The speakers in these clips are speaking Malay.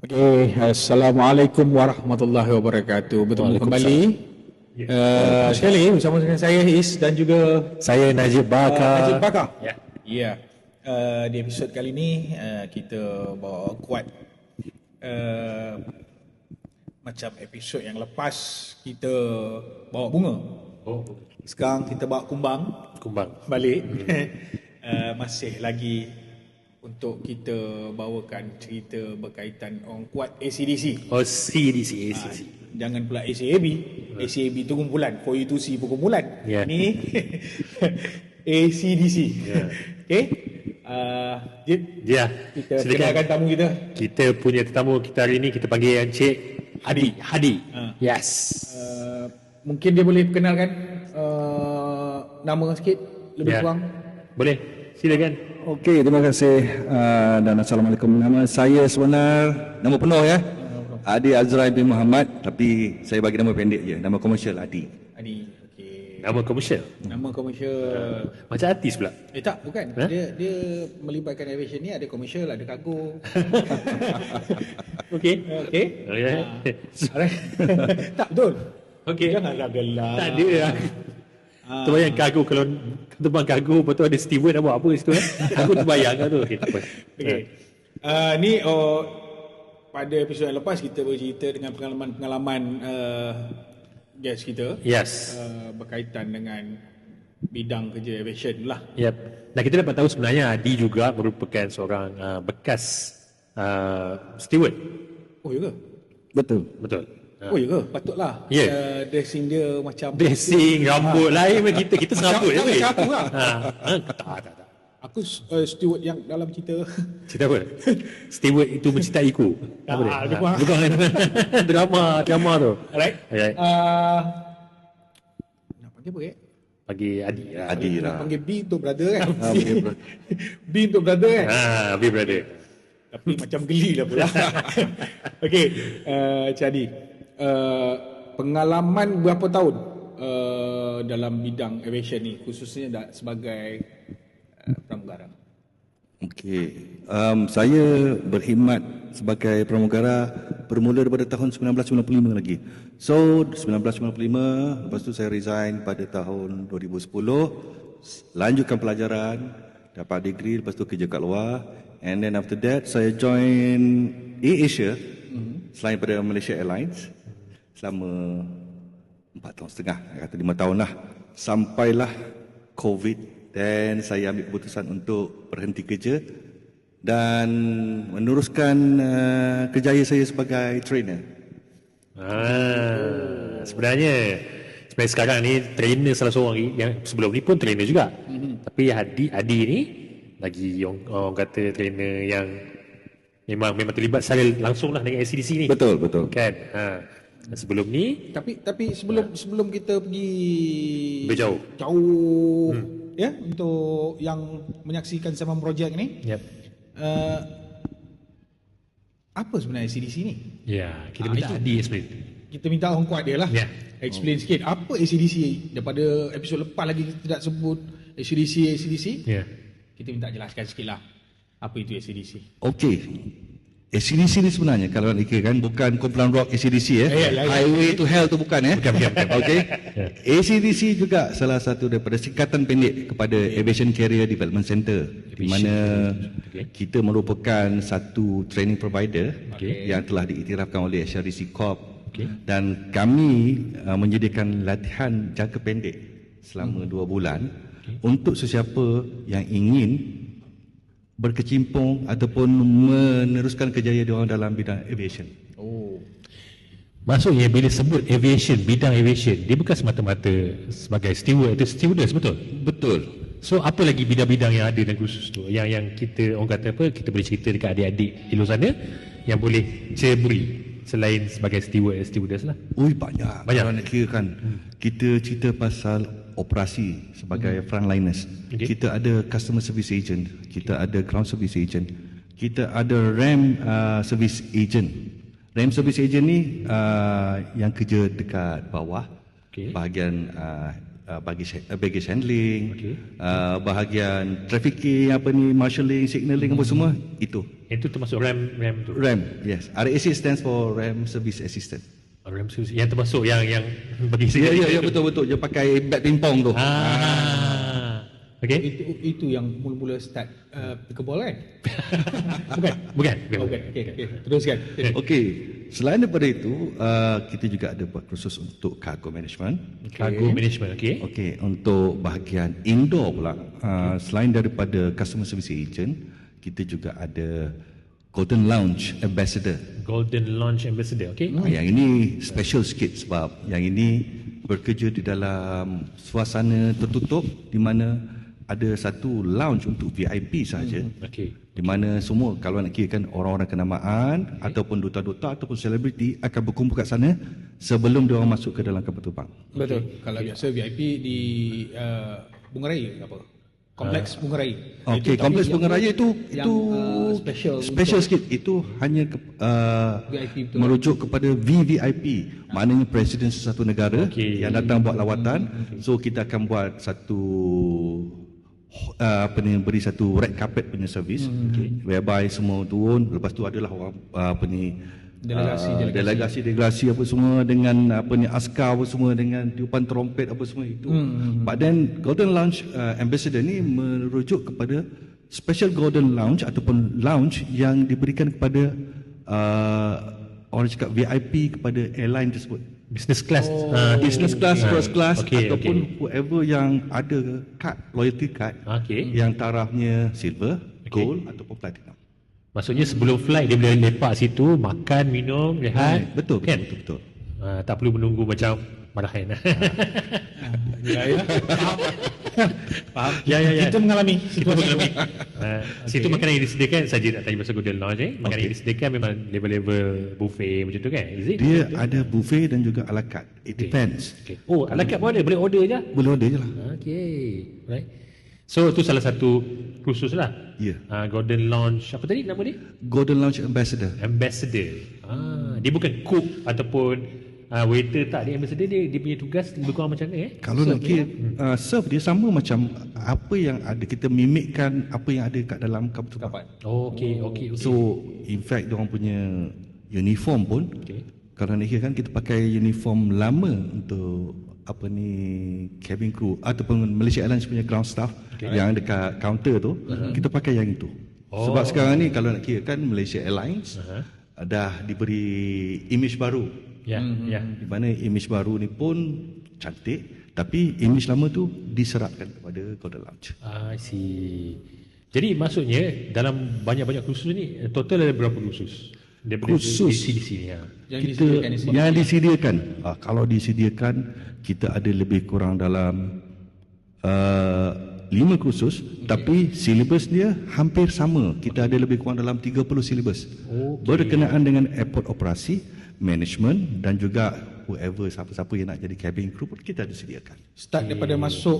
Okay, Assalamualaikum warahmatullahi wabarakatuh. Bertemu kembali sekali bersama dengan saya Is dan juga Saya Najib Najib Bakar. Bakar. Ya. Di episod kali ini kita bawa kuat macam episod yang lepas kita bawa bunga. Sekarang kita bawa kumbang balik. Masih lagi untuk kita bawakan cerita berkaitan orang kuat ACDC. Oh, CDC. Jangan pula ACAB. ACAB tu kumpulan, for you to see pun kumpulan. Yeah. Ni ACDC. Okay. Jip, Ya, kita silakan. kenalkan tamu kita. Kita punya tetamu kita hari ini, kita panggil Encik Hadi. Yes. Mungkin dia boleh perkenalkan nama sikit, lebih Ya. kurang. Boleh, silakan. Okey, terima kasih dan Assalamualaikum. Nama saya sebenar, nama penuh ya, Adi Azrail bin Muhammad, tapi saya bagi nama pendek je, nama komersial Adi. Adi. Okay. Nama komersial. Nama komersial. Macam artis pula. Tak, bukan. Ha? Dia melibatkan aviation ni, ada komersial, ada kargo. Okey. Okey. Alright. Tak betul. Okey. Janganlah gelak. Tak ada lah. Terbayang kargo, kalau terbang kargo, lepas tu ada steward nak buat apa di situ Aku terbayang kan tu. Okey, tak apa. Okay. Ni pada episod yang lepas kita bercerita dengan pengalaman guest kita. Yes. Berkaitan dengan bidang kerja aviation lah. Yep. Dan kita dapat tahu sebenarnya Adi juga merupakan seorang bekas steward. Oh ya ke? Betul. Betul. Oh ya ke? Patutlah. Ya. Dressing dia macam Dressing, rambut lain pun kita serabut je. macam aku lah. Tak. Aku steward yang dalam cerita. Cerita apa? Steward itu mencintai ku. Apa dia? dia faham. Bukan drama tu. Alright. Alright. Nak panggil apa Bagi Adi lah. Adi Nak lah. panggil B untuk brother kan? Okay, bro. B untuk brother kan? Big brother. Tapi macam geli lah pula. Okey, Cik Adi. Pengalaman berapa tahun dalam bidang aviation ni, khususnya sebagai pramugara? Okey. Saya berkhidmat sebagai pramugara bermula daripada tahun 1995 lagi. So 1995, lepas tu saya resign pada tahun 2010, lanjutkan pelajaran, dapat degree, lepas tu kerja kat luar. And then after that saya join AirAsia selain pada Malaysia Airlines selama 4 tahun setengah, kata 5 tahun lah. Sampailah COVID dan saya ambil keputusan untuk berhenti kerja dan meneruskan kerjaya saya sebagai trainer. Sebenarnya sekarang ni trainer salah seorang yang sebelum ni pun trainer juga. Tapi Adi ni lagi orang kata trainer yang memang terlibat secara langsung lah dengan ACDC ni. Betul. Kan? Sebelum ni Tapi sebelum kita pergi berjauh. Jauh ya, untuk yang menyaksikan Samam Project ni, Yep. apa sebenarnya ACDC ni? Ya, kita minta itu. Adi explain. Kita minta orang kuat dia lah. Ya. Explain sikit apa ACDC. Daripada episod lepas lagi kita tidak sebut ACDC. Ya. Kita minta jelaskan sikit lah apa itu ACDC. Okey. ACDC ni sebenarnya kalau nak kira kan bukan kumpulan rock ACDC Ya. Highway to Hell tu bukan Bukan. Okey. ACDC juga salah satu daripada singkatan pendek kepada Aviation Career Development Center, di mana kita merupakan satu training provider yang telah diiktirafkan oleh SRC Corp. Dan kami menyediakan latihan jangka pendek selama 2 bulan untuk sesiapa yang ingin berkecimpung ataupun meneruskan kerjaya diorang dalam bidang aviation. Oh. Maksudnya bila sebut aviation, bidang aviation, dia bukan semata-mata sebagai steward atau stewardess, betul? Betul. So apa lagi bidang-bidang yang ada dan khusus tu yang kita orang kata apa, kita boleh cerita dekat adik-adik di luar sana yang boleh ceburi selain sebagai steward stewardess lah. Ui, banyak. Kalau nak kira kan, kita cerita pasal operasi sebagai frontliners. Kita ada customer service agent, kita ada ground service agent, kita ada RAM service agent. RAM service agent ni yang kerja dekat bawah, bahagian baggage handling, bahagian trafficking, marshalling, signaling, apa semua itu Itu termasuk RAM tu. RAM, yes. RAC stands for RAM Service Assistant. RAM Service yang termasuk yang bagi Ya, ya, betul. Dia pakai bat pingpong tu. Okey. Itu yang mula-mula start pickleball kan? Bukan. Okey. Teruskan. Okey. Selain daripada itu, kita juga ada buat kursus untuk cargo management. Cargo management, okey. Okey, untuk bahagian indoor pula, selain daripada customer service agent, kita juga ada Golden Lounge Ambassador. Golden Lounge Ambassador, okey. Yang ini special sikit sebab yang ini bekerja di dalam suasana tertutup di mana ada satu lounge untuk VIP sahaja. Okey. Di mana semua kalau nak kirakan orang-orang kenamaan ataupun duta-duta ataupun selebriti akan berkumpul kat sana sebelum dia orang masuk ke dalam kapal terbang. Betul. Kalau biasa VIP di Bunga Raya apa? Kompleks Bunga Raya. Okey, kompleks Bunga Raya itu special sikit. Itu hanya VIP betul. merujuk kepada VVIP, maknanya presiden sesuatu negara yang datang buat lawatan. So kita akan buat satu beri satu red carpet punya servis, whereby semua turun, lepas tu adalah orang delegasi apa semua dengan askar apa semua dengan tiupan trompet apa semua itu. But then Golden Lounge Ambassador ni merujuk kepada special Golden Lounge ataupun lounge yang diberikan kepada orang cakap VIP kepada airline tersebut. Business class. Business class, first class, Okay, ataupun whoever yang ada card, loyalty card, yang tarafnya silver, gold ataupun platinum. Maksudnya sebelum flight dia boleh lepak situ, makan, minum, rehat. Betul. Tak perlu menunggu macam marahan. Faham. Ya. Kita mengalami Situ makanan yang disediakan saja nak tanya pasal Golden Lounge makanan yang disediakan memang level-level buffet macam tu kan? Is it? Dia ada buffet dan juga a la carte. It depends. Oh, a la carte pun ada, boleh order je? Boleh order je lah. Right. So tu salah satu kursus lah. Ya. Golden Lounge, apa tadi nama dia? Golden Lounge Ambassador. Dia bukan cook ataupun waiter, tak. Dia ambassador, dia punya tugas lebih kurang macam ni Kalau nak kira serve dia sama macam apa yang ada, kita mimikkan apa yang ada kat dalam kapal. Okay. So in fact diorang punya uniform pun kalau nak kira kan kita pakai uniform lama untuk cabin crew ataupun Malaysia Airlines punya ground staff yang dekat counter tu, kita pakai yang itu. Sebab sekarang ni kalau nak kira kan Malaysia Airlines dah diberi image baru. Di mana image baru ni pun cantik, tapi image lama tu diserapkan kepada Golden Lounge. I see. Jadi maksudnya dalam banyak-banyak kursus ni total ada berapa kursus? Kursus ACDC ni yang disediakan. Kalau disediakan kita ada lebih kurang dalam 5 kursus, tapi silibus dia hampir sama. Kita ada lebih kurang dalam 30 silibus. Berkenaan dengan airport operasi, management dan juga whoever, siapa-siapa yang nak jadi cabin crew pun kita ada sediakan. Start daripada masuk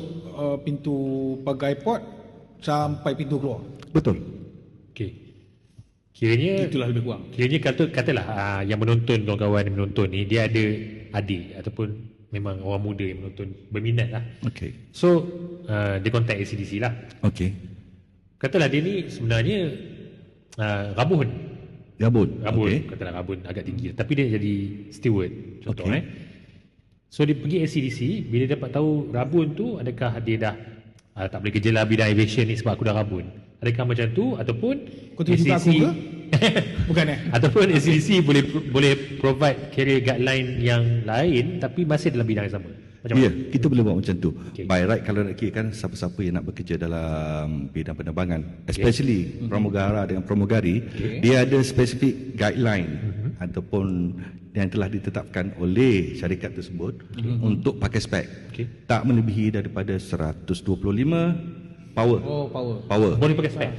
pintu pagar airport sampai pintu keluar. Betul. Kiranya itulah lebih kurang. Kiranya katalah yang menonton, kawan-kawan yang menonton ni dia ada adik ataupun memang orang muda yang menonton berminat lah. So dia contact ACDC lah. Katalah dia ni sebenarnya Rabun. Katalah Rabun agak tinggi, tapi dia jadi steward contoh So dia pergi ACDC, bila dapat tahu Rabun tu, adakah dia dah tak boleh kerja lah bidang aviation ni sebab aku dah Rabun, adakah macam tu ataupun kau tunjuk aku ke? Bukan ataupun ACDC boleh provide career guideline yang lain tapi masih dalam bidang yang sama? Kita boleh buat macam tu. By right, kalau nak kira kan siapa-siapa yang nak bekerja dalam bidang penerbangan, especially pramugara dengan pramugari, dia ada specific guideline ataupun yang telah ditetapkan oleh syarikat tersebut untuk pakai spek. Tak melebihi daripada 125 power. Boleh pakai spek?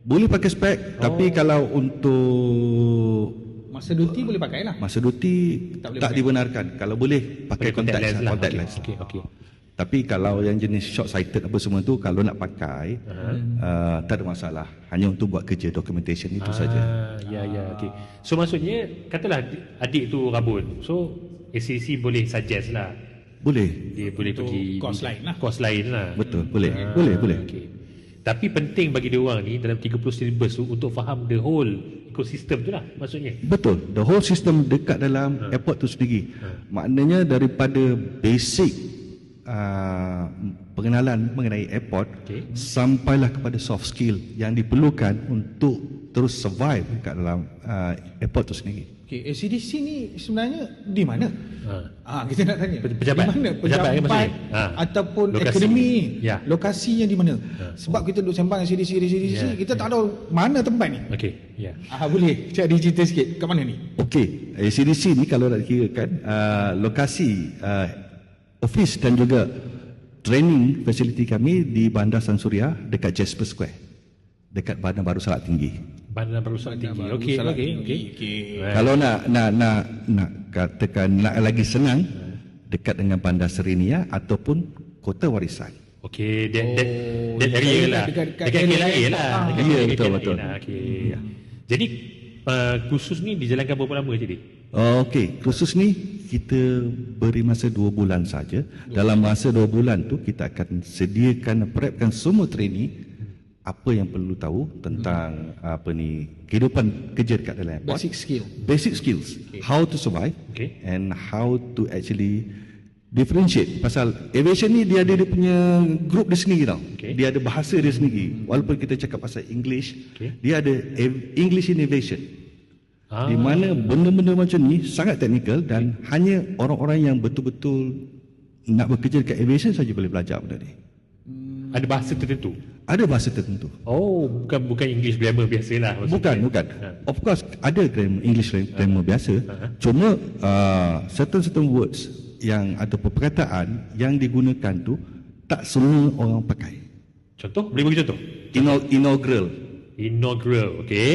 Boleh pakai spek, tapi kalau untuk masa duty boleh pakai lah. Masa duty tak dibenarkan. Kalau boleh pakai contact lens. Tapi kalau yang jenis short sighted apa semua tu, kalau nak pakai tak ada masalah. Hanya untuk buat kerja documentation itu saja. So maksudnya katalah adik tu Rabun, so ACC boleh suggest lah. Boleh. Dia boleh pergi course lain lah. Betul, boleh. Tapi penting bagi dia orang ni dalam 30 syllabus tu untuk faham the whole ekosistem tu lah maksudnya. Betul. The whole system dekat dalam airport tu sendiri. Maknanya daripada basic pengenalan mengenai airport sampailah kepada soft skill yang diperlukan untuk terus survive dekat dalam airport tu sendiri. ACDC ni sebenarnya di mana? Kita nak tanya. Pejabat. Di mana? Pejabat Pejabat ataupun Lokasi. akademi ni? Ya. Lokasinya di mana? Sebab kita duduk sembang ACDC, kita tak tahu mana tempat ni. Boleh cak cerita sikit kat mana ni? Okey, ACDC ni kalau nak dikirakan lokasi office dan juga training facility kami di Bandar San Surya dekat Jasper Square, dekat Bandar Baru Salak Tinggi. Bandar Baru Salak Tinggi. Okey. Kalau nak katakan nak lagi senang, dekat dengan Bandar Serenia ataupun Kota Warisan. Okey, that area lah. Dekat KLIA lah. Ya, betul. Okey. Jadi kursus ni dijalankan berapa lama jadi? Okey, kursus ni kita beri masa 2 bulan saja. Dalam masa 2 bulan tu kita akan sediakan, prepkan semua trainee apa yang perlu tahu tentang kehidupan kerja dekat dalam airport. Basic skills. How to survive and how to actually differentiate. Pasal aviation ni dia ada dia punya group dia sendiri tau. Dia ada bahasa dia sendiri. Walaupun kita cakap pasal English, dia ada English in aviation. Di mana benda-benda macam ni sangat teknikal dan hanya orang-orang yang betul-betul nak bekerja dekat aviation saja boleh belajar benda ni. Ada bahasa tertentu? Ada bahasa tertentu. Bukan English grammar biasalah maksudnya. Bukan. Of course ada English grammar biasa. Cuma certain words yang ada perkataan yang digunakan tu tak semua orang pakai. Contoh? Boleh bagi contoh? Inaugural. Okey.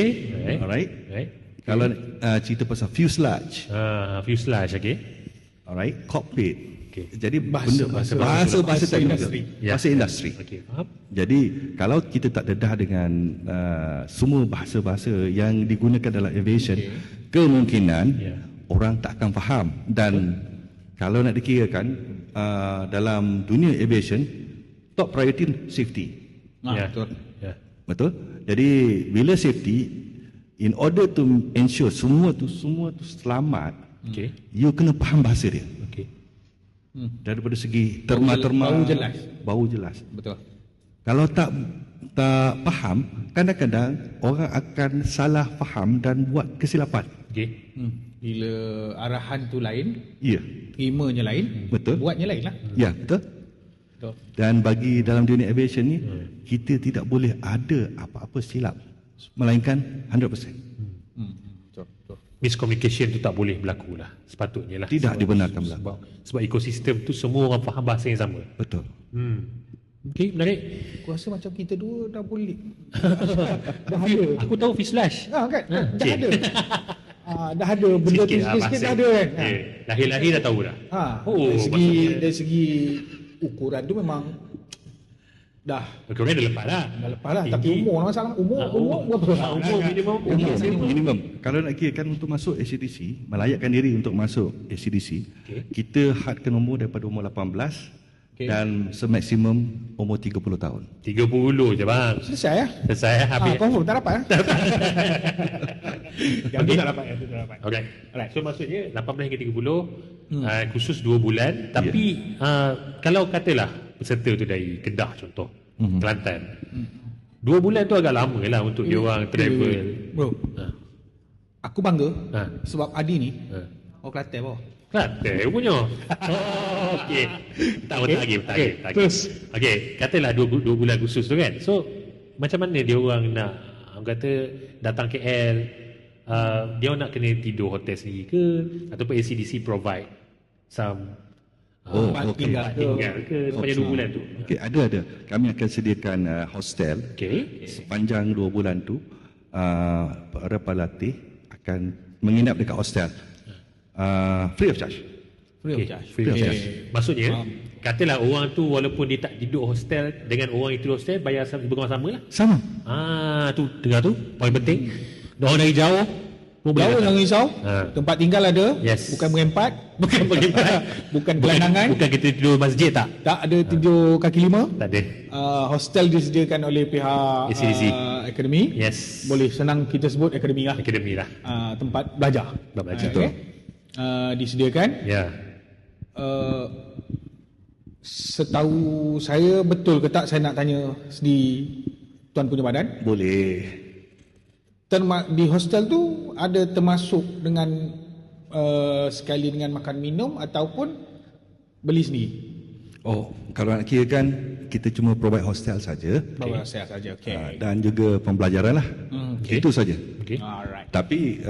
Alright. Kalau cerita pasal fuselage. Fuselage, okey. Alright, cockpit. Jadi bahasa teknikal. Bahasa industri. Okey, faham. Jadi kalau kita tak dedah dengan semua bahasa-bahasa yang digunakan dalam aviation, kemungkinan orang tak akan faham. Dan kalau nak dikirakan dalam dunia aviation, top priority safety. Betul. Jadi bila safety, in order to ensure semua tu selamat, you kena faham bahasa dia. Daripada segi terma-terma, bau jelas. Betul. Kalau tak faham, kadang-kadang orang akan salah faham dan buat kesilapan. Bila arahan tu lain, terimanya lain, betul. Buatnya lain lah. Ya, betul. Dan bagi dalam dunia aviation ni, kita tidak boleh ada apa-apa silap, melainkan 100%. Miscommunication tu tak boleh berlaku lah. Sepatutnya lah. Tidak dibenarkan berlaku. Sebab ekosistem tu semua orang faham bahasa yang sama. Betul. Okey, menarik. Aku rasa macam kita dua dah boleh. dah ada. Aku tahu fuselage. Kan? Dah ada. Dah ada benda tu sikit dah ada kan. Lahir-lahir dah tahu dah. Dari segi ukuran tu memang dah. Ukuran dah lepas lah. Tapi umur masalah. Umur berapa? Minimum. Kalau nak kirakan untuk masuk ACDC, melayakkan diri untuk masuk ACDC, kita hadkan umur daripada umur 18 dan semaksimum umur 30 tahun. 30 je bang. Selesai ya? Habis. Confirm tak dapat. Yang tak dapat. Alright. So maksudnya 18 hingga 30 khusus 2 bulan. Tapi kalau katalah peserta tu dari Kedah contoh, Kelantan, 2 bulan tu agak lama lah untuk dia orang travel. Bro, aku bangga sebab Adi ni orang Kelantan bawah. Kelantan punya. Okey. Tak lagi. Terus. Okey, katalah 2 bulan khusus tu kan. So macam mana dia orang nak, orang kata datang KL, dia orang nak kena tidur hotel sendiri ke ataupun ACDC provide some tinggal ke sepanjang 2 bulan tu? Okey, ada. Kami akan sediakan hostel. Sepanjang 2 bulan tu, para pelatih akan menginap dekat hostel. Free of charge. Free of charge. Maksudnya, katalah orang tu walaupun dia tak tidur hostel dengan orang yang tidur hostel, bayar bersama lah. Sama. Tu dengar tu, paling penting. Orang dari jauh, Pun boleh Jauh datang. jangan risau. Ha. Tempat tinggal ada. Yes. Bukan berempat. Bukan bagaimana. Bukan gelandangan. Bukan kita tidur masjid tak? Tak ada tidur kaki lima. Tak ada. Hostel disediakan oleh pihak ACDC. akademi. Yes. Boleh senang kita sebut akademi lah. Akademi lah. Tempat belajar. Tempat belajar. Okay. Disediakan. Ya. Setahu saya betul ke tak, saya nak tanya di tuan punya badan. Boleh. Di hostel tu ada termasuk dengan sekali dengan makan minum ataupun beli sendiri? Oh, kalau nak kira kan kita cuma provide hostel saja. Bawa saya saja. Okey. Dan juga pembelajaran lah. Okay. Itu saja. Okay. Alright. Tapi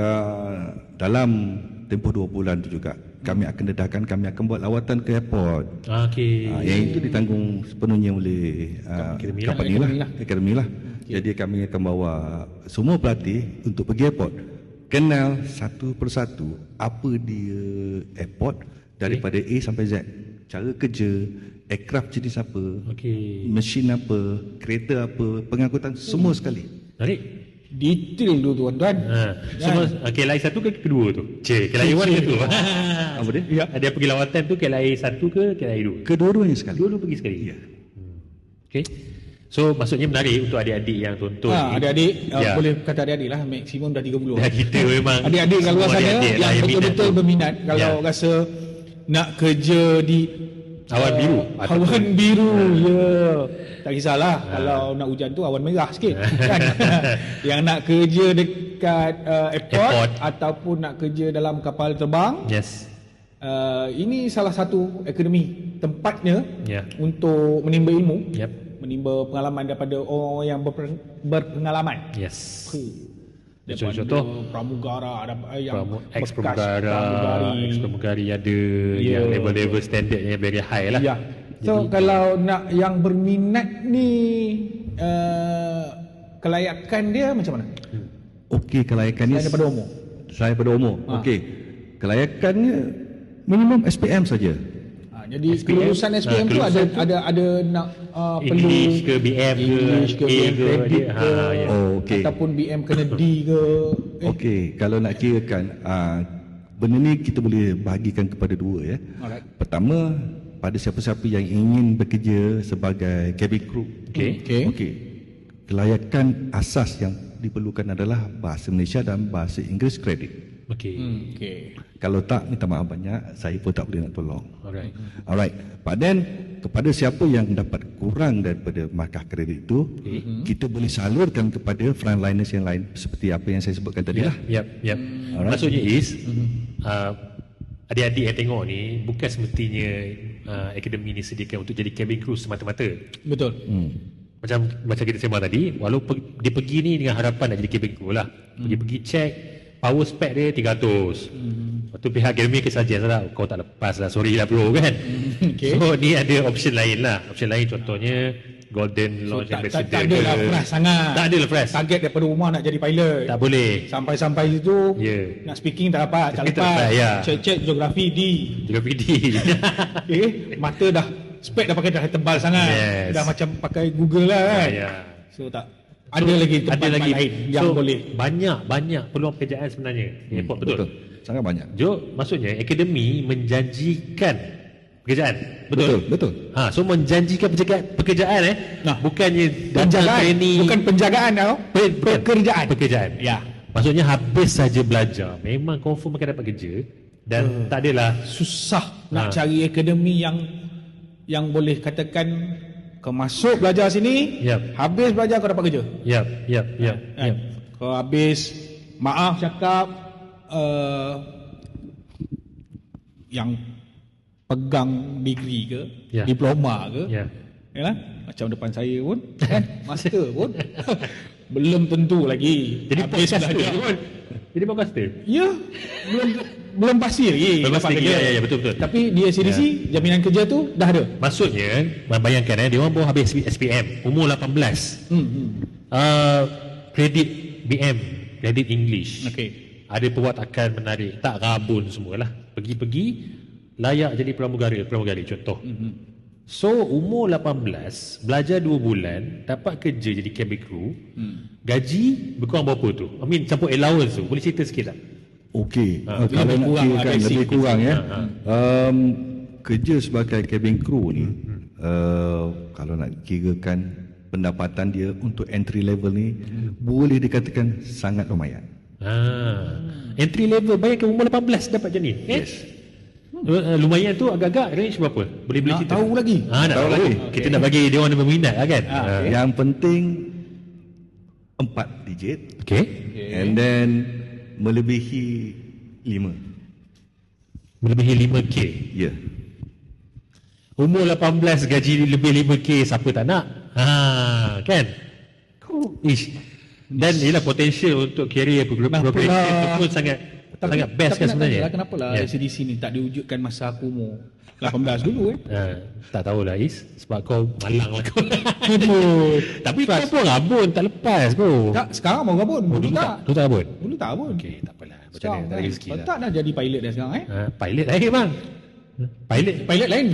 dalam tempoh 2 bulan tu juga kami akan dedahkan, kami akan buat lawatan ke airport. Okay. Yang itu ditanggung sepenuhnya oleh Akademi lah. company akademi lah. Jadi kami akan bawa semua pelatih untuk pergi airport, kenal satu persatu apa dia airport daripada A sampai Z, cara kerja, aircraft jenis apa, mesin apa, kereta apa, pengangkutan, semua sekali. Menarik. Detail tu tuan-tuan. Semua KLI 1 ke kedua tu? KLI 1 ke tu? Apa dia? Ya. Dia pergi lawatan tu KLI 1 ke KLI 2? Kedua-duanya sekali. Dua-dua pergi sekali? Ya. Okay. So maksudnya menarik untuk adik-adik yang tonton ni. Adik-adik, Ya. boleh kata adik-adik lah, maksimum dah 30. Dah kita memang Adik-adik kat luar semua sana adik-adik lah yang minat betul-betul tu. berminat, kalau Ya. rasa nak kerja di Awan biru awan biru, tak kisahlah. Kalau nak hujan tu awan merah sikit kan. Yang nak kerja dekat airport ataupun nak kerja dalam kapal terbang, Yes. ini salah satu akademi tempatnya Ya. untuk menimba ilmu, Yep. menimba pengalaman daripada orang yang berpengalaman. Yes. Daripada Contoh pramugara, ada yang ex-pramugari ada yang level-level standardnya very high lah. Ya. So kalau nak yang berminat ni, kelayakan dia macam mana? Okey, kelayakannya Selain daripada umur. Selain daripada umur. Okey. Kelayakannya minimum SPM saja. Jadi SPM, kelulusan SPM tu ada nak perlu English ke BM ke English ke A BM ke credit dia. ke, Ya. Oh, okey. ataupun BM kena D ke. Okey, kalau nak kirakan benda ni kita boleh bahagikan kepada dua ya. Alright. Pertama, pada siapa-siapa yang ingin bekerja sebagai cabin crew. Okey. Kelayakan asas yang diperlukan adalah bahasa Malaysia dan bahasa Inggeris kredit. Okey. Kalau tak, minta maaf banyak, saya pun tak boleh nak tolong. Alright. Alright. But then, kepada siapa yang dapat kurang daripada markah kredit itu, kita boleh salurkan kepada frontliners yang lain seperti apa yang saya sebutkan tadi lah. Yep. Alright. Maksudnya is adik-adik yang tengok ni bukan semestinya akademi ni sediakan untuk jadi cabin crew semata-mata. Betul. Macam kita sembang tadi, walaupun dia pergi ni dengan harapan nak jadi cabin crew lah. Pergi check power spec dia 300. Lepas tu pihak akademi ke suggest lah, kau tak lepas lah, sorry lah bro kan. So ni ada option lain lah. Option lain contohnya Golden Launch Ambassador tak ada lah fresh sangat. Tak ada lah fresh. Target daripada rumah nak jadi pilot. Tak boleh. Sampai situ nak speaking tak dapat, tak Speaking tak lepas. dapat, ya. Check geografi D. Juga PD. Mata dah spek dah pakai dah tebal sangat. Yes. Dah macam pakai Google lah kan. Ya. So tak ada lagi tempat lain yang boleh. Banyak peluang pekerjaan sebenarnya di airport, betul? Sangat banyak. Jo, maksudnya akademi menjanjikan pekerjaan. Betul. So menjanjikan pekerjaan bukannya datang training. Bukan penjagaan tau. Pekerjaan. Ya. Maksudnya habis saja belajar memang confirm akan dapat kerja dan tak adalah susah nak cari akademi yang boleh katakan kau masuk belajar sini, habis belajar kau dapat kerja. Yap. Kau habis, maaf cakap, yang pegang degree ke, diploma ke, yalah, macam depan saya pun kan, master pun belum tentu lagi. Jadi habis belajar pun. Jadi podcaster. Ya, belum pasti lagi. Belum pasti lagi. Ya, betul. Tapi di SCDC jaminan kerja tu dah ada. Maksudnya, bayangkan dia orang baru habis SPM, umur 18. Kredit BM, kredit English. Ada perwatakan menarik, tak rabun semualah. Pergi layak jadi pramugari contoh. So umur 18, belajar 2 bulan, dapat kerja jadi cabin crew. Gaji berkurang berapa tu? Campur allowance tu. Boleh cerita sikit tak? Okey, kalau lebih nak kurang kirakan basic lebih kurang ya. Kerja sebagai cabin crew ni, kalau nak kirakan pendapatan dia untuk entry level ni, boleh dikatakan sangat lumayan. Entry level bayangkan umur 18 dapat macam ni. Yes. Lumayan tu agak-agak range berapa? Boleh Nak cerita? tahu lagi. Nak tahu lagi. Kita nak bagi dia orang yang berminat lah kan. Yang penting 4 digit, Okay. and then melebihi 5. Melebihi 5K. Ya. Umur 18 gaji lebih 5K, siapa tak nak? Kan? Ish. Dan ialah potential untuk career progression tu pun sangat best kan sebenarnya. Kenapa lah SDC ni tak diwujudkan masa aku umur 18 dulu Tak tahulah Is, sebab kau malang lah kau. Tapi kau pun rabun tak lepas pun. Tak, sekarang mau gabun. Dulu tak. Tu tak rabun. Dulu tak pun. Okey, tak apalah. Macam mana, tak ada rezeki lah. Tak nak jadi pilot dah sekarang Pilot lain bang. Pilot lain.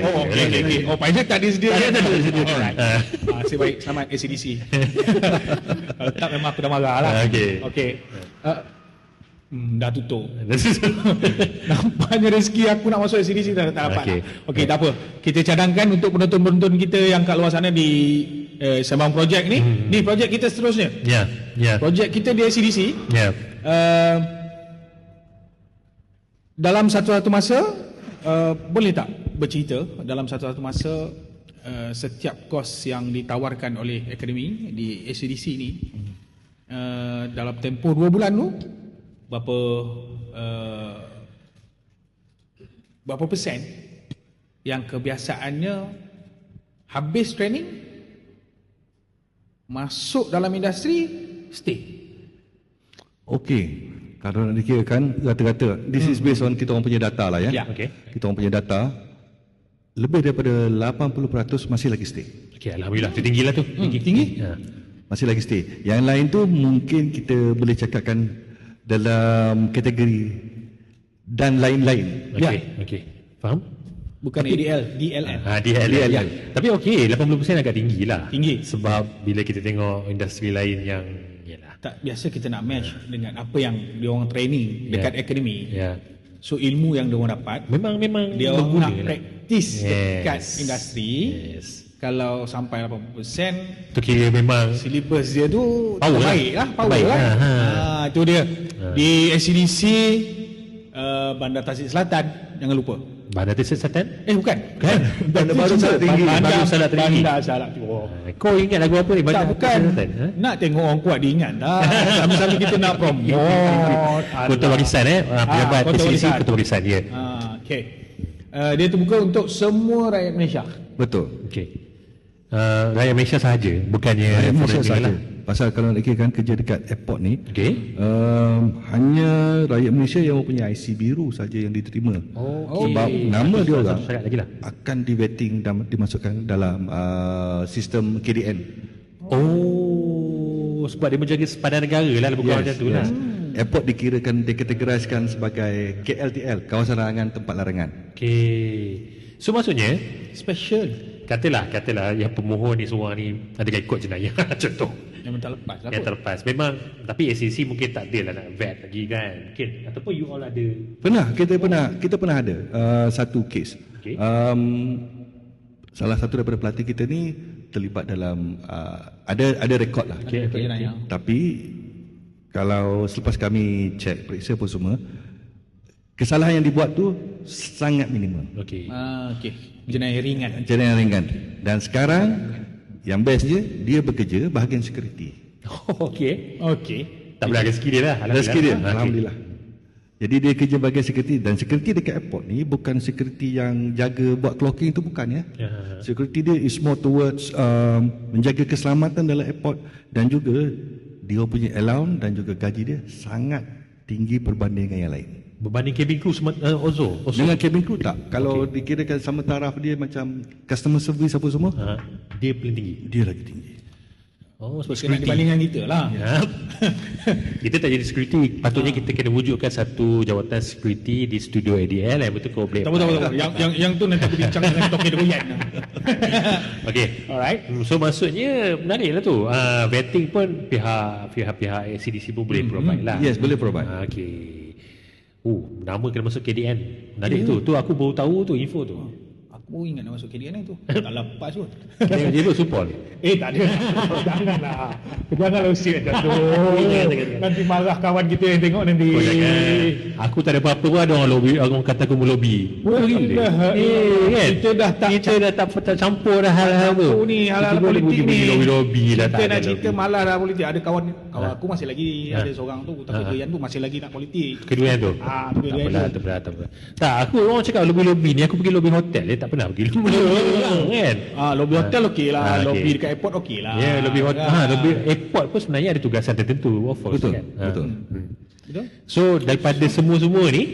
Oh, okey. Oh, pilot tak disediakan. Pilot tak disediakan. Alright. Nasib baik, selamat ACDC. Kalau tak memang aku dah marah lah. Okey. Dah tutup. Nampaknya rezeki aku nak masuk ACDC dah tak dapat. Okey, tak apa. Kita cadangkan untuk penonton-penonton kita yang kat luar sana di Sembang projek ni. Ni projek kita seterusnya. Ya. Projek kita di ACDC. Ya. Dalam satu-satu masa boleh tak bercerita dalam satu-satu masa setiap kos yang ditawarkan oleh akademi di ACDC ni dalam tempoh 2 bulan tu berapa persen yang kebiasaannya habis training masuk dalam industri stay? Okey. Kalau nak dikirakan rata-rata, this is based on kita orang punya data lah ya. Kita orang punya data, lebih daripada 80% masih lagi stay. Okey, alhamdulillah, tu tinggi lah tu. Tinggi? Masih lagi stay. Yang lain tu mungkin kita boleh cakapkan dalam kategori dan lain-lain. Okey. Faham? Bukan ADL, DLN. DLN. Tapi okey, 80% agak tinggi lah. Tinggi. Sebab bila kita tengok industri lain yang tak biasa kita nak match dengan apa yang dia orang training dekat akademi. So ilmu yang dia orang dapat memang dia orang nak praktis dekat industri. Kalau sampai 80% tu kira memang syllabus dia tu power baik lah, power lah. Itu dia. Di ACDC Bandar Tasik Selatan, jangan lupa. Bandar Tasik Selatan? Bukan. Bandar Baru Salak Tinggi. Bandar Salak Tinggi. Kau ingat lagu apa ni? Tak, bukan. Nak tengok orang kuat diingat dah. Sambil-sambil kita nak promote. Kota Warisan pejabat ACDC Kota Warisan dia. Okey. Dia terbuka untuk semua rakyat Malaysia. Betul. Okey. Rakyat Malaysia sahaja, bukannya rakyat Malaysia sahaja. lah. Pasal kalau nak kira kan kerja dekat airport ni, hanya rakyat Malaysia yang mempunyai IC biru saja yang diterima. Sebab nama dia orang akan di-vetting dan dimasukkan dalam sistem KDN. Sebab dia menjaga sepadan negara lah, lebih kurang macam tu lah. Airport dikategoriskan sebagai KLTL, kawasan larangan tempat larangan. Okey. So maksudnya Special. Katalah yang pemohon ni semua ni ada rekod jenayah contoh. Yang terlepas lah. Yang terlepas. Memang, tapi ACC mungkin tak ada lah nak vet lagi kan. Mungkin, ataupun you all ada. Kita pernah ada satu kes. Salah satu daripada pelatih kita ni terlibat dalam ada rekod lah. Tapi kalau selepas kami cek periksa pun semua, kesalahan yang dibuat tu sangat minimum. Okey. Jenayah ringan. Dan sekarang yang best dia bekerja bahagian security. Okey. Tak boleh rezeki dia lah. Rezeki dia. Alhamdulillah. Jadi dia kerja bahagian security, dan security dekat airport ni bukan security yang jaga buat clocking tu, bukan ya. Security dia is more towards menjaga keselamatan dalam airport, dan juga dia punya allowance dan juga gaji dia sangat tinggi berbanding dengan yang lain. Berbanding cabin crew Ozo? Dengan cabin crew tak. Kalau dikirakan sama taraf dia macam customer service apa semua, dia paling tinggi. Dia lagi tinggi. sebab Kita nak security. dibandingkan kita lah. Yap. Kita tak jadi security. Patutnya kita kena wujudkan satu jawatan security di studio ADL yang betul kau boleh. Tak apa. Yang tu nanti aku bincang dengan Toki Doyan. Okay. Alright. So maksudnya menarik lah tu. Vetting pun pihak ACDC pun boleh provide lah. Yes, boleh provide. Okay. Nama kena masuk KDN. Menarik tu. Tu aku baru tahu tu info tu. Aku ingat nak masuk KDN tu. Tak lepas pun. Dia tu support. Tak ada. Janganlah. Janganlah usir macam tu. Nanti marah kawan kita yang tengok nanti. Aku tak ada apa-apa pun ada orang lobby, orang kata aku melobi. Kan? Kita dah tak campur dah hal-hal tu. Ni hal-hal politik ni. Lobby dah kita tak nak ada cerita lobby. malah dah politik. Ada kawan aku masih lagi ada seorang tu tapi Doyan tu masih lagi nak politik. Kedua tu. Tak apa. Tak, aku orang cakap lobby ni aku pergi lobby hotel tak pernah pergi lobby orang kan. Lobby hotel okey lah. Okay. Lobby dekat airport okey lah. Ya, lobby hotel. Lobby airport pun sebenarnya ada tugasan tertentu. Of course, Betul. kan? Betul. Betul? So daripada semua-semua ni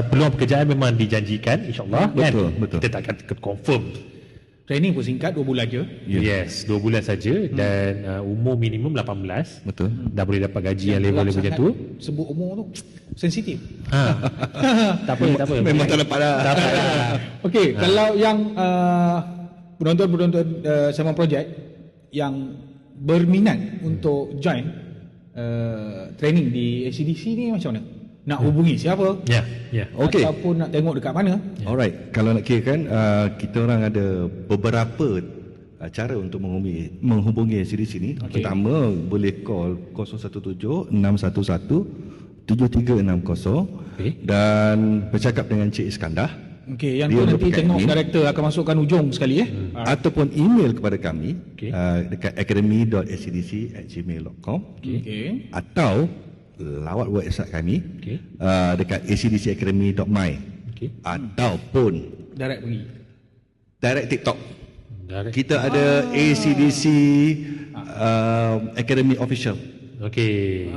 peluang pekerjaan memang dijanjikan insyaAllah kan. Betul. Kita takkan confirm. Training pun singkat 2 bulan je. Yes, 2 bulan saja dan umur minimum 18. Betul. Dah boleh dapat gaji yang level-level macam tu. Sebut umur tu sensitif. Tak apa. Memang tak dapat lah. Tak apa lah. Okey, kalau yang penonton-penonton sama projek yang berminat untuk join training di ACDC ni macam mana? Nak hubungi siapa? Ya. Okey. Ataupun nak tengok dekat mana? Alright, kalau nak kira kan kita orang ada beberapa cara untuk menghubungi ACDC ni. Pertama, boleh call 017-611-7360 dan bercakap dengan Cik Iskandar. Okey, yang Dia tu nanti merupakan tengok admin. director akan masukkan ujung sekali Ataupun email kepada kami Okey. dekat academy.acdc@gmail.com Okey. atau lawat website kami Okey. dekat acdcacademy.my Okey. ataupun Direct pergi. direct TikTok. Direct. Kita ada ACDC Academy Official. Okey.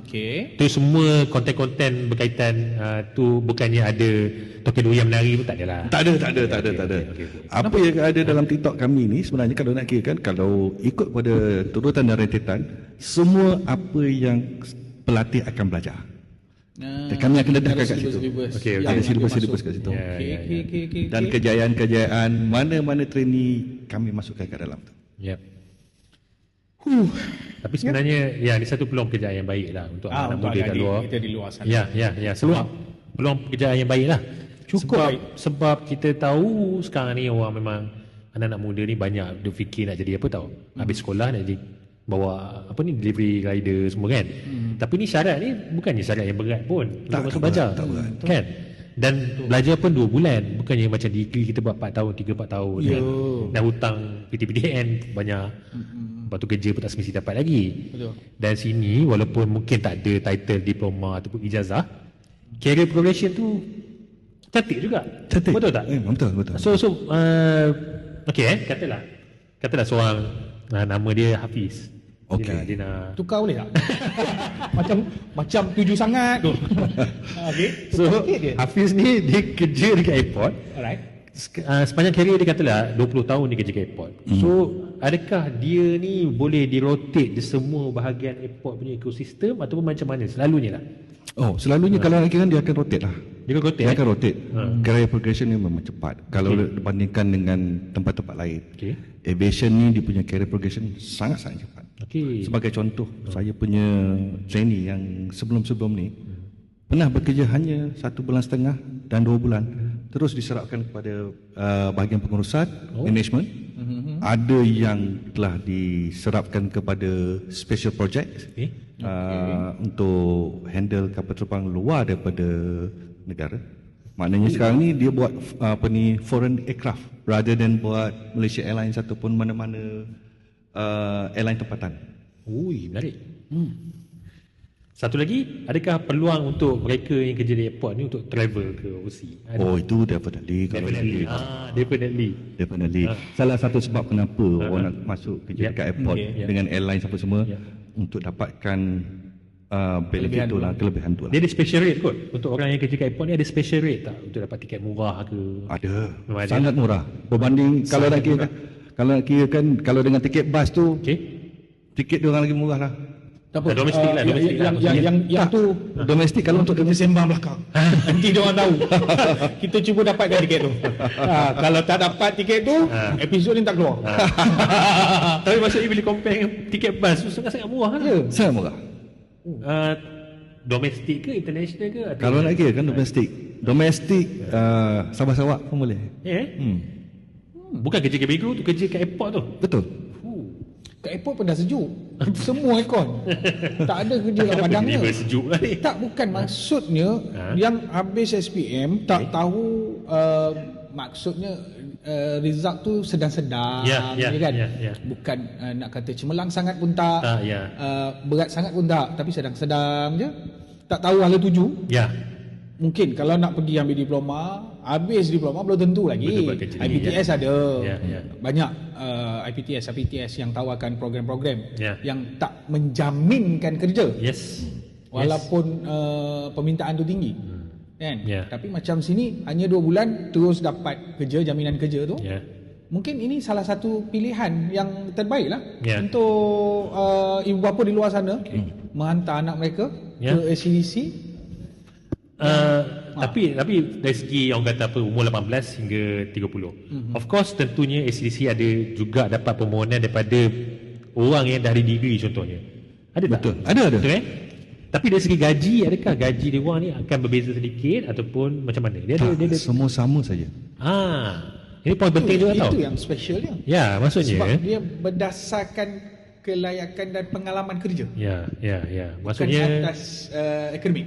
Okey. Tu semua konten-konten berkaitan tu bukannya ada Toki Doyan menari pun tak adalah. Tak ada. Okey. Apa yang ada dalam TikTok kami ni sebenarnya kalau nak kira kan, kalau ikut pada turutan dan rentetan, semua apa yang pelatih akan belajar. Kami akan dedahkan kat situ. Okey. Ada silibus-silibus kat situ. Okey. Dan kejayaan-kejayaan mana-mana trainee kami masukkan kat dalam tu. Yep. Tapi sebenarnya ni satu peluang pekerjaan yang baik lah untuk anak untuk muda kat adik-adik luar. kita di luar sana. Ya, sebab peluang pekerjaan yang baik lah. Sebab kita tahu sekarang ni orang memang anak-anak muda ni banyak dia fikir nak jadi apa tahu. Habis sekolah nak jadi bawa delivery rider semua kan. Tapi ni syarat ni bukannya syarat yang berat pun untuk masuk belajar. Kan? Dan belajar pun 2 bulan. Bukannya macam degree kita buat 4 tahun, 3-4 tahun kan. Dan hutang PTPDN banyak. Lepas tu kerja pun tak semesti dapat lagi. Betul. Dan sini walaupun mungkin tak ada title diploma ataupun ijazah, career progression tu cantik juga. Cantik. Betul tak? Betul. So katalah seorang nama dia Hafiz. Okey. Dia nak Tukar boleh tak? macam tuju sangat tu. Okey. so dia. Hafiz ni dia kerja dekat airport. Alright. Sepanjang karier dia katalah 20 tahun dia kerja kat airport. So adakah dia ni boleh di-rotate di semua bahagian airport punya ekosistem ataupun macam mana selalunya lah? Selalunya kalau nak kira dia akan rotate lah. Dia akan rotate. Dia akan rotate. Career progression ni memang cepat. Kalau dibandingkan dengan tempat-tempat lain. Okey. Aviation ni dia punya career progression sangat-sangat cepat. Okey. Sebagai contoh, saya punya trainee yang sebelum-sebelum ni pernah bekerja hanya 1,5 bulan dan 2 bulan. Terus diserahkan kepada bahagian pengurusan, management. Ada yang telah diserapkan kepada special project untuk handle kapal terbang luar daripada negara. Maknanya sekarang ni dia buat foreign aircraft rather than buat Malaysia Airlines ataupun mana-mana airline tempatan. Ui, menarik. Satu lagi, adakah peluang untuk mereka yang kerja di airport ni untuk travel ke overseas? Itu definitely. Definitely. Salah satu sebab kenapa orang nak masuk kerja dekat airport dengan airline apa semua untuk dapatkan benefit tu lah, kelebihan tu lah. Dia ada special rate kot. Untuk orang yang kerja kat airport ni ada special rate tak? Untuk dapat tiket murah ke? Ada. Memang ada. Sangat murah. Berbanding kalau nak kira Kalau nak kira kan, kalau dengan tiket bas tu, tiket dia orang lagi murah lah. Tak apa. Domestik lah, domestik lah. Yang tu Domestik kalau untuk kita sembang belakang. Nanti dia orang tahu. Kita cuba dapatkan tiket tu. Kalau tak dapat tiket tu, episod ni tak keluar. Tapi maksudnya bila compare dengan tiket bas tu sangat-sangat murah kan? sangat murah. Domestik ke international ke? Atau Kalau nak kira kan domestik Sabah-Sarawak pun boleh. Bukan kerja kat Bego tu, kerja kat airport tu. Betul. Kat airport pun dah sejuk. Semua aircon. Tak ada kerja kat padangnya. Kenapa sejuk lah ni? Tak, bukan maksudnya yang habis SPM tak tahu maksudnya result tu sedang-sedang kan. Bukan nak kata cemerlang sangat pun tak, berat sangat pun tak, tapi sedang-sedang je. Tak tahu hala tuju. Mungkin kalau nak pergi ambil diploma, habis diploma belum tentu lagi. IPTS ada. Banyak IPTS yang tawarkan program-program yang tak menjaminkan kerja. Walaupun permintaan tu tinggi. Kan? Tapi macam sini hanya 2 bulan terus dapat kerja, jaminan kerja tu. Mungkin ini salah satu pilihan yang terbaik lah untuk ibu bapa di luar sana menghantar anak mereka ke SCDC. Tapi dari segi orang kata apa, umur 18 hingga 30. Of course tentunya SCDC ada juga dapat permohonan daripada orang yang dah ada degree contohnya. Ada tak? Betul. Ada. Betul Tapi dari segi gaji, adakah gaji dia orang ni akan berbeza sedikit ataupun macam mana? Dia ada semua sama saja. Ini poin penting juga tau. Itu yang special dia. Ya, maksudnya sebab dia berdasarkan kelayakan dan pengalaman kerja. Ya. Maksudnya bukan atas akademik.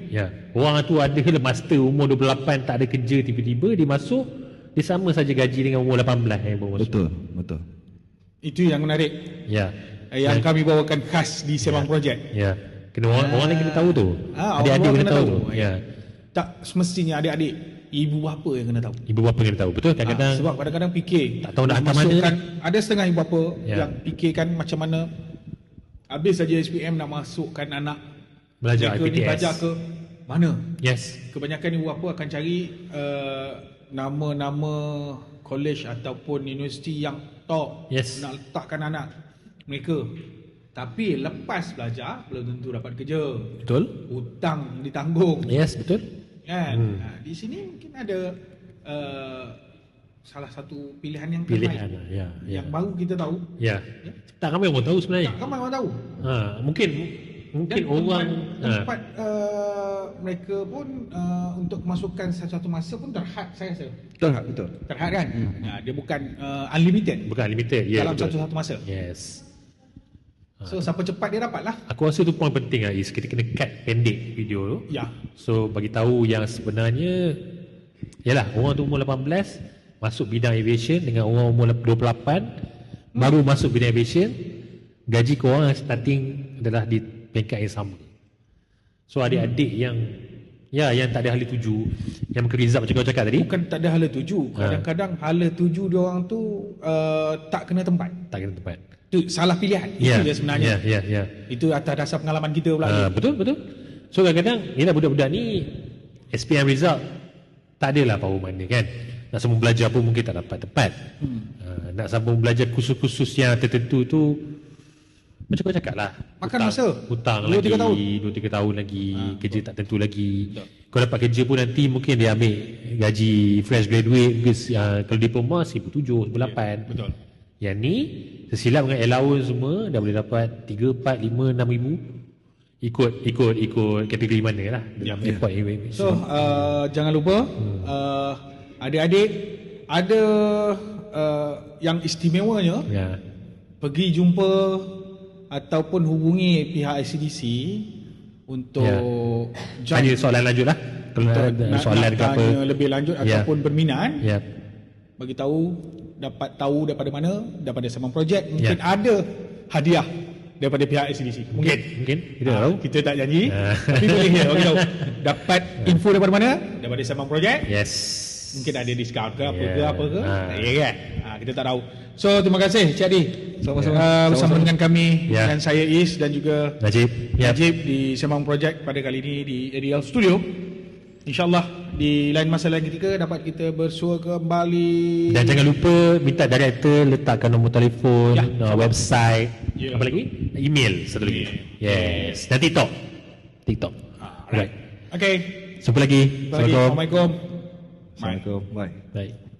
Orang tu ada master umur 28 tak ada kerja, tiba-tiba dia masuk, dia sama saja gaji dengan umur 18 yang baru masuk. Betul. Itu yang menarik. Yang kami bawakan khas di Sembang Project. Kena orang lain kena tahu tu. Adik-adik kena tahu tu. Tak semestinya adik-adik, ibu bapa yang kena tahu. Ibu bapa kena tahu. Betul kadang-kadang. Sebab kadang-kadang fikir tak tahu nak hantar mana. Ada setengah ibu bapa yang fikirkan macam mana habis saja SPM nak masukkan anak belajar IPTS. Ni belajar ke mana. Kebanyakan ibu bapa akan cari nama-nama college ataupun universiti yang top nak letakkan anak mereka. Tapi lepas belajar belum tentu dapat kerja. Betul. Hutang ditanggung. Betul. Kan? Di sini mungkin ada salah satu pilihan yang terbaik. Yang baru kita tahu. Tak ramai orang tahu sebenarnya. Tak ramai orang tahu. Mungkin orang tempat mereka pun untuk masukkan satu masa pun terhad, saya rasa. Betul. Terhad kan? Dia bukan unlimited. Bukan unlimited. Dalam satu masa. So siapa cepat dia dapat lah. Aku rasa tu poin penting lah Is. Kita kena cut pendek video tu. So bagi tahu yang sebenarnya yalah, orang tu umur 18 masuk bidang aviation dengan orang umur 28 baru masuk bidang aviation, gaji korang starting adalah di peringkat yang sama. So adik-adik yang tak ada hala tuju, yang kerizap macam kau cakap tadi, bukan tak ada hala tuju, kadang-kadang hala tuju dia orang tu tak kena tempat. Itu salah pilihan. Itu dia sebenarnya. Itu atas dasar pengalaman kita pula. Betul. So kadang-kadang yalah, budak-budak ni SPM result tak adalah power mana kan. Nak sambung belajar pun mungkin tak dapat tepat. Nak sambung belajar kursus-kursus yang tertentu tu macam kau cakap lah, makan masa. Hutang 2-3 tahun lagi, kerja tak tentu lagi. Kau dapat kerja pun nanti mungkin dia ambil gaji fresh graduate, kalau diploma 1,700, 1,800. Betul. Yang ni tersilap dengan allowance semua dah boleh dapat 3, 4, 5, 6 ribu. Ikut kategori mana lah dalam airport. So jangan lupa adik-adik ada yang istimewanya, pergi jumpa ataupun hubungi pihak ICDC untuk tanya soalan lanjut lah. Kalau nak soalan ke apa, tanya lebih lanjut ataupun berminat, bagi dapat tahu daripada mana, daripada Sembang Project. Mungkin ada hadiah daripada pihak ICDC. Mungkin kita tak tahu. Kita tak janji. Tapi boleh bagi tahu. Dapat info daripada mana? Daripada Sembang Project. Mungkin ada diskaun ke apa ke. Kan? Kita tak tahu. So terima kasih Cik Adi bersama dengan kami dan saya Is dan juga Najib di Sembang Project pada kali ini di ADL Studio. InsyaAllah di lain masa lain ketika dapat kita bersua kembali. Dan jangan lupa minta director letakkan nombor telefon, website, apa lagi? Email satu lagi. Yes. Dan TikTok. Alright. Okay. Jumpa lagi. Assalamualaikum. Assalamualaikum. Bye. Bye.